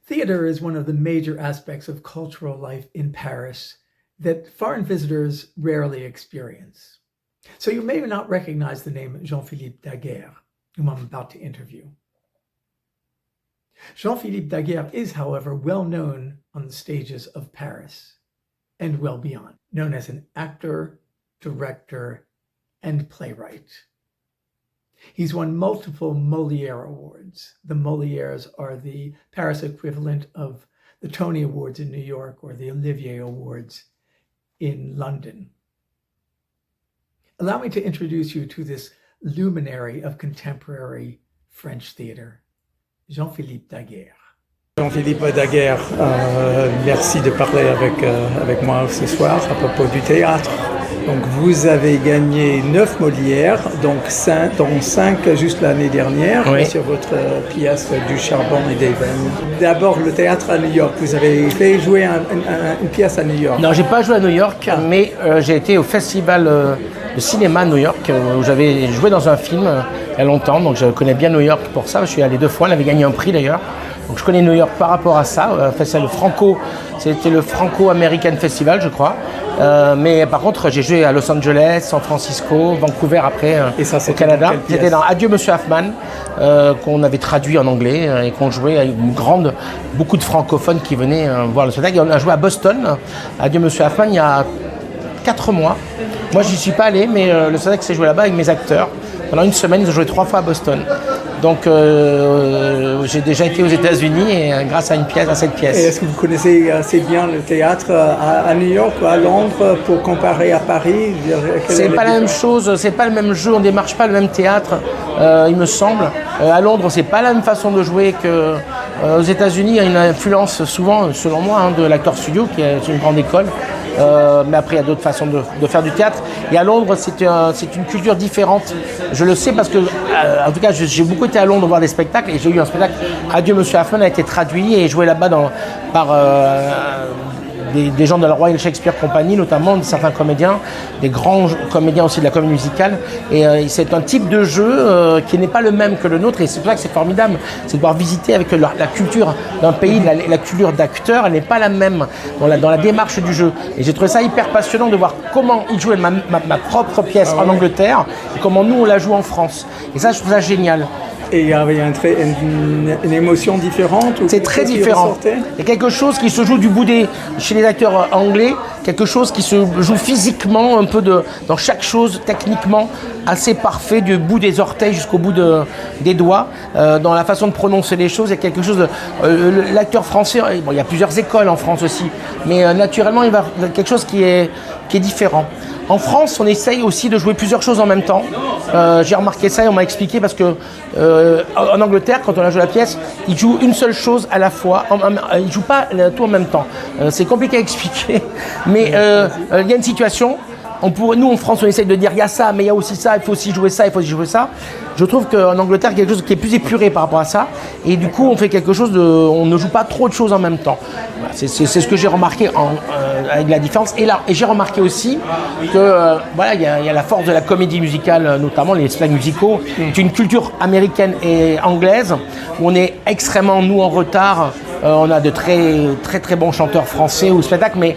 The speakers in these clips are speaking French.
Theater is one of the major aspects of cultural life in Paris that foreign visitors rarely experience. So you may not recognize the name Jean-Philippe Daguerre, whom I'm about to interview. Jean-Philippe Daguerre is, however, well known on the stages of Paris and well beyond, known as an actor, director, and playwright. He's won multiple Molière Awards. The Molières are the Paris equivalent of the Tony Awards in New York or the Olivier Awards in London. Allow me to introduce you to this luminary of contemporary French theater, Jean-Philippe Daguerre. Jean-Philippe Daguerre, merci de parler avec moi ce soir à propos du théâtre. Donc vous avez gagné 9 Molières, donc 5 juste l'année dernière, oui, sur votre pièce du charbon et des veines. D'abord le théâtre à New York, vous avez fait jouer une pièce à New York. Non, j'ai pas joué à New York, mais j'ai été au festival de cinéma à New York, où j'avais joué dans un film il y a longtemps, donc je connais bien New York pour ça, je suis allé 2 fois, on avait gagné un prix d'ailleurs. Donc je connais New York par rapport à ça, c'était le Franco-American Festival je crois, mais par contre j'ai joué à Los Angeles, San Francisco, Vancouver après et ça, au Canada. C'était dans Adieu Monsieur Hoffman, qu'on avait traduit en anglais et qu'on jouait avec beaucoup de francophones qui venaient voir le spectacle. Et on a joué à Boston, Adieu Monsieur Hoffman il y a 4 mois. Moi j'y suis pas allé, mais le spectacle s'est joué là-bas avec mes acteurs. Pendant une semaine, ils ont joué 3 fois à Boston. Donc j'ai déjà été aux États-Unis et grâce à cette pièce. Et est-ce que vous connaissez assez bien le théâtre à New York ou à Londres pour comparer à Paris? C'est pas la même chose, c'est pas le même jeu, on démarche pas le même théâtre, il me semble. À Londres, c'est pas la même façon de jouer que aux États-Unis. Il y a une influence souvent, selon moi, de l'acteur studio qui est une grande école. Mais après il y a d'autres façons de faire du théâtre. Et à Londres c'est une culture différente. Je le sais parce que en tout cas j'ai beaucoup été à Londres voir des spectacles et j'ai eu un spectacle Adieu Monsieur Hoffman a été traduit et joué là-bas par des gens de la Royal Shakespeare Company, notamment certains comédiens, des grands comédiens aussi de la comédie musicale. Et c'est un type de jeu qui n'est pas le même que le nôtre. Et c'est pour ça que c'est formidable, c'est de pouvoir visiter avec la culture d'un pays, la culture d'acteurs, elle n'est pas la même dans la démarche du jeu. Et j'ai trouvé ça hyper passionnant de voir comment ils jouaient ma propre pièce en Angleterre et comment nous on la joue en France. Et ça, je trouve ça génial. Et il y avait une émotion différente? C'est très différent. Il y a quelque chose qui se joue chez les acteurs anglais, quelque chose qui se joue physiquement, un peu dans chaque chose, techniquement, assez parfait, du bout des orteils jusqu'au bout des doigts. Dans la façon de prononcer les choses, il y a quelque chose l'acteur français, bon, il y a plusieurs écoles en France aussi, mais naturellement, il y a quelque chose qui est différent. En France, on essaye aussi de jouer plusieurs choses en même temps. J'ai remarqué ça et on m'a expliqué parce que en Angleterre, quand on a joué la pièce, ils jouent une seule chose à la fois. Ils ne jouent pas tout en même temps. C'est compliqué à expliquer, mais il y a une situation. Nous, en France, on essaye de dire il y a ça, mais il y a aussi ça, il faut aussi jouer ça, il faut aussi jouer ça. Je trouve qu'en Angleterre, il y a quelque chose qui est plus épuré par rapport à ça. Et du coup, on fait quelque chose on ne joue pas trop de choses en même temps. Voilà, c'est ce que j'ai remarqué avec la différence. Et j'ai remarqué aussi que il y a la force de la comédie musicale, notamment les spectacles musicaux. C'est une culture américaine et anglaise où on est extrêmement, nous, en retard. On a de très, très, très bons chanteurs français au spectacle, mais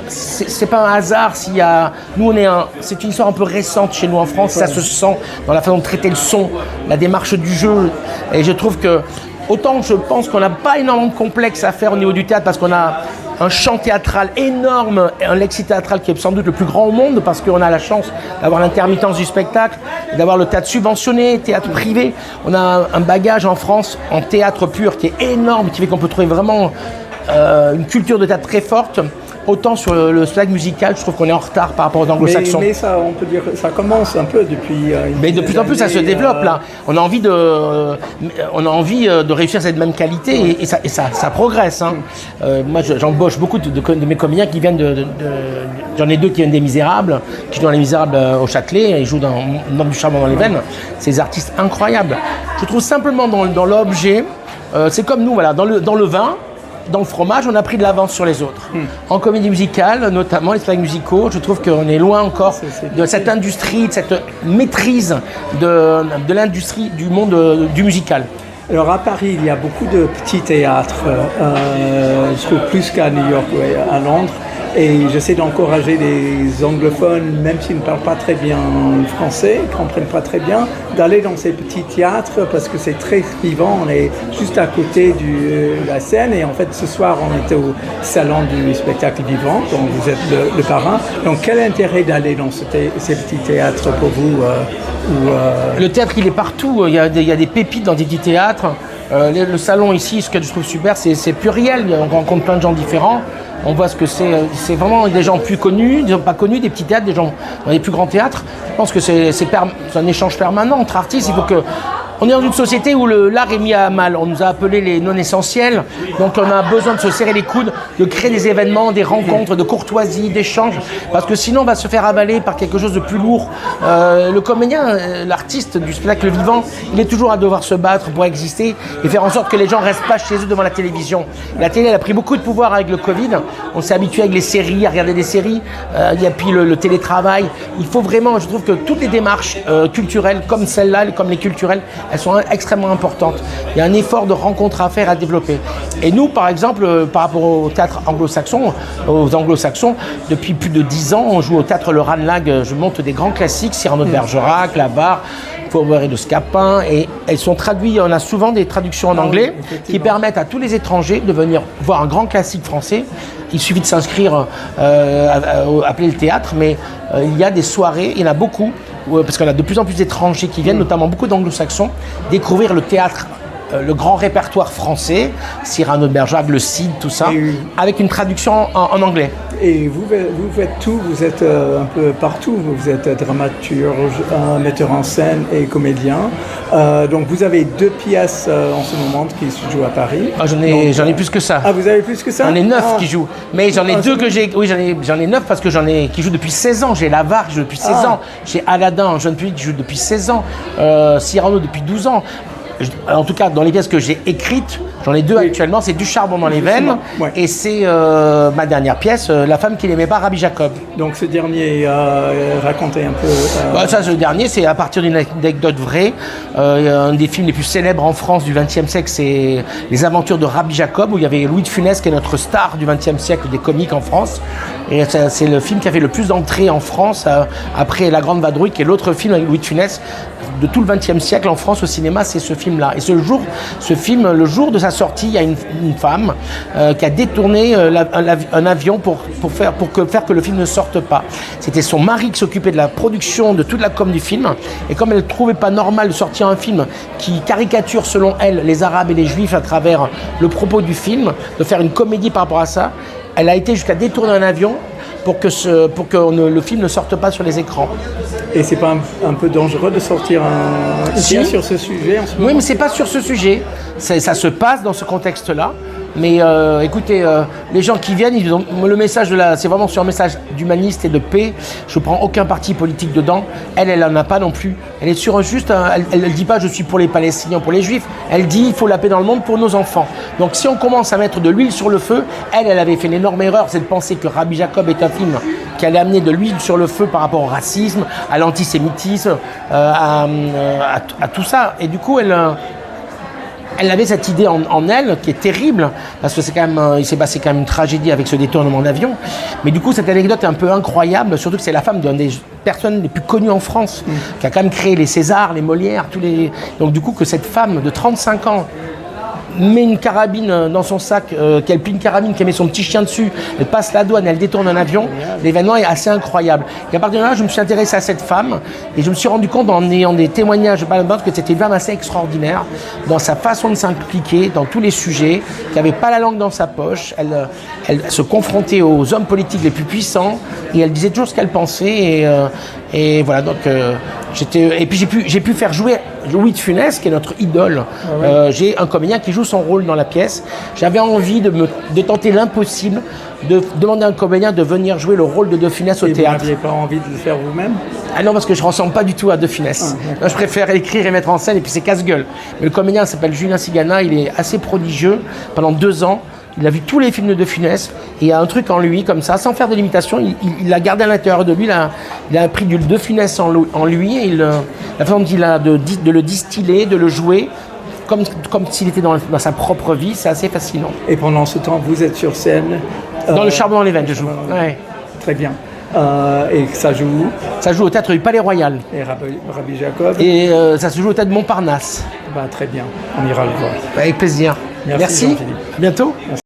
c'est pas un hasard s'il y a. Nous, c'est une histoire un peu récente chez nous en France. Ça se sent dans la façon de traiter le son, la démarche du jeu. Et je trouve que autant je pense qu'on n'a pas énormément de complexe à faire au niveau du théâtre parce qu'on a un champ théâtral énorme, un lexique théâtral qui est sans doute le plus grand au monde parce qu'on a la chance d'avoir l'intermittence du spectacle, d'avoir le théâtre subventionné, théâtre privé. On a un bagage en France en théâtre pur qui est énorme, qui fait qu'on peut trouver vraiment une culture de théâtre très forte. Autant sur le spectacle musical, je trouve qu'on est en retard par rapport aux anglo-saxons. Mais ça, on peut dire, ça commence un peu depuis. Mais de plus en plus, ça se développe là. On a envie de réussir cette même qualité et ça progresse. Hein. Moi, j'embauche beaucoup de mes comédiens qui viennent j'en ai 2 qui viennent des Misérables, qui jouent dans Les Misérables au Châtelet, ils jouent dans Homme du charbon dans les veines. C'est des artistes incroyables. Je trouve simplement dans l'objet, c'est comme nous, voilà, dans le vin. Dans le fromage, on a pris de l'avance sur les autres. En comédie musicale, notamment les spectacles musicaux, je trouve qu'on est loin encore de cette industrie, de cette maîtrise de l'industrie du monde du musical. Alors à Paris, il y a beaucoup de petits théâtres, je trouve plus qu'à New York ou à Londres. Et j'essaie d'encourager les anglophones, même s'ils ne parlent pas très bien français, ne comprennent pas très bien, d'aller dans ces petits théâtres parce que c'est très vivant. On est juste à côté de la scène et en fait ce soir on était au salon du spectacle vivant, dont vous êtes le parrain. Donc quel intérêt d'aller dans ces petits théâtres pour vous Le théâtre il est partout, il y a des pépites dans des petits théâtres. Le salon ici, ce que je trouve super, c'est pluriel, on rencontre plein de gens différents. On voit ce que c'est vraiment des gens plus connus, des gens pas connus, des petits théâtres, des gens dans les plus grands théâtres. Je pense que c'est un échange permanent entre artistes. Il faut que on est dans une société où l'art est mis à mal. On nous a appelés les non-essentiels. Donc on a besoin de se serrer les coudes, de créer des événements, des rencontres, de courtoisie, d'échanges. Parce que sinon on va se faire avaler par quelque chose de plus lourd. Le comédien, l'artiste du spectacle vivant, il est toujours à devoir se battre pour exister et faire en sorte que les gens restent pas chez eux devant la télévision. La télé, elle a pris beaucoup de pouvoir avec le Covid. On s'est habitué avec les séries, à regarder des séries. Il y a puis le télétravail. Il faut vraiment, je trouve que toutes les démarches culturelles, comme celle-là, comme les culturelles, elles sont extrêmement importantes. Il y a un effort de rencontre à faire, à développer. Et nous, par exemple, par rapport au théâtre anglo-saxon, aux anglo-saxons, depuis plus de 10 ans, on joue au théâtre Le Ranelagh. Je monte des grands classiques, Cyrano de Bergerac, La Barre, Faubourg de Scapin, et elles sont traduites, on a souvent des traductions en anglais qui permettent à tous les étrangers de venir voir un grand classique français. Il suffit de s'inscrire, appeler le théâtre, mais il y a des soirées, il y en a beaucoup, parce qu'on a de plus en plus d'étrangers qui viennent, notamment beaucoup d'anglo-saxons, découvrir le théâtre, le grand répertoire français, Cyrano de Bergerac, le Cid, tout ça, avec une traduction en anglais. Et vous faites tout, vous êtes un peu partout, vous êtes dramaturge, metteur en scène et comédien. Donc vous avez 2 pièces en ce moment qui se jouent à Paris. Ah, j'en ai plus que ça. Ah, vous avez plus que ça? J'en ai 9 qui jouent. Mais j'en ai 2 que j'ai. Oui, j'en ai 9 parce que qui jouent depuis 16 ans. J'ai L'Avare qui joue depuis 16 ans. J'ai Aladdin, un jeune public qui joue depuis 16 ans. Cyrano depuis 12 ans. En tout cas, dans les pièces que j'ai écrites, j'en ai 2 actuellement, c'est Du charbon dans les veines, et c'est ma dernière pièce, La femme qui n'aimait pas, Rabbi Jacob. Donc ce dernier, racontez un peu... Ce dernier, c'est à partir d'une anecdote vraie. Un des films les plus célèbres en France du XXe siècle, c'est Les aventures de Rabbi Jacob, où il y avait Louis de Funès, qui est notre star du XXe siècle des comiques en France. Et c'est le film qui a fait le plus d'entrées en France, après La Grande Vadrouille, qui est l'autre film avec Louis de Funès de tout le XXe siècle en France au cinéma, c'est ce film-là. Et ce film, le jour de sa sortie, il y a une femme qui a détourné un avion pour faire que le film ne sorte pas. C'était son mari qui s'occupait de la production, de toute la com du film. Et comme elle ne trouvait pas normal de sortir un film qui caricature, selon elle, les Arabes et les Juifs à travers le propos du film, de faire une comédie par rapport à ça, elle a été jusqu'à détourner un avion pour que le film ne sorte pas sur les écrans. Et c'est pas un peu dangereux de sortir un film sur ce sujet en ce moment? Oui, mais c'est pas sur ce sujet. Ça se passe dans ce contexte-là. Mais écoutez, les gens qui viennent, le message c'est vraiment sur un message d'humaniste et de paix. Je ne prends aucun parti politique dedans. Elle n'en a pas non plus. Elle est sur elle ne dit pas je suis pour les Palestiniens, pour les Juifs. Elle dit il faut la paix dans le monde pour nos enfants. Donc si on commence à mettre de l'huile sur le feu, elle avait fait une énorme erreur, c'est de penser que Rabbi Jacob est un film qui allait amener de l'huile sur le feu par rapport au racisme, à l'antisémitisme, à tout ça. Et du coup, elle avait cette idée en elle qui est terrible, parce que il s'est passé quand même une tragédie avec ce détournement d'avion. Mais du coup, cette anecdote est un peu incroyable, surtout que c'est la femme d'une des personnes les plus connues en France, qui a quand même créé les Césars, les Molières, Donc du coup, que cette femme de 35 ans met une carabine dans son sac, qu'elle plie une carabine, qu'elle met son petit chien dessus, elle passe la douane, elle détourne un avion, l'événement est assez incroyable. Et à partir de là, je me suis intéressé à cette femme et je me suis rendu compte en ayant des témoignages que c'était une femme assez extraordinaire dans sa façon de s'impliquer dans tous les sujets, qui n'avait pas la langue dans sa poche, elle se confrontait aux hommes politiques les plus puissants et elle disait toujours ce qu'elle pensait et voilà, donc et puis j'ai pu faire jouer Louis de Funès, qui est notre idole. J'ai un comédien qui joue son rôle dans la pièce. J'avais envie de tenter l'impossible, de demander à un comédien de venir jouer le rôle de De Funès au théâtre. Vous n'aviez pas envie de le faire vous-même? Ah non, parce que je ne ressemble pas du tout à De Funès. Là, je préfère écrire et mettre en scène, et puis c'est casse-gueule. Mais le comédien s'appelle Julien Cigana, il est assez prodigieux. Pendant 2 ans, il a vu tous les films de Funès, et il y a un truc en lui, comme ça, sans faire de limitation, il l'a gardé à l'intérieur de lui, il a pris du De Funès en lui, et la façon dont il a de le distiller, de le jouer, comme s'il était dans sa propre vie, c'est assez fascinant. Et pendant ce temps, vous êtes sur scène. Dans le Charbon dans les veines, je joue. Ouais. Très bien. Et ça joue où? Ça joue au théâtre du Palais Royal. Et Rabbi Jacob? Et ça se joue au théâtre Montparnasse. Très bien, on ira le voir. Avec plaisir. Merci. Jean-Philippe. À bientôt. Merci.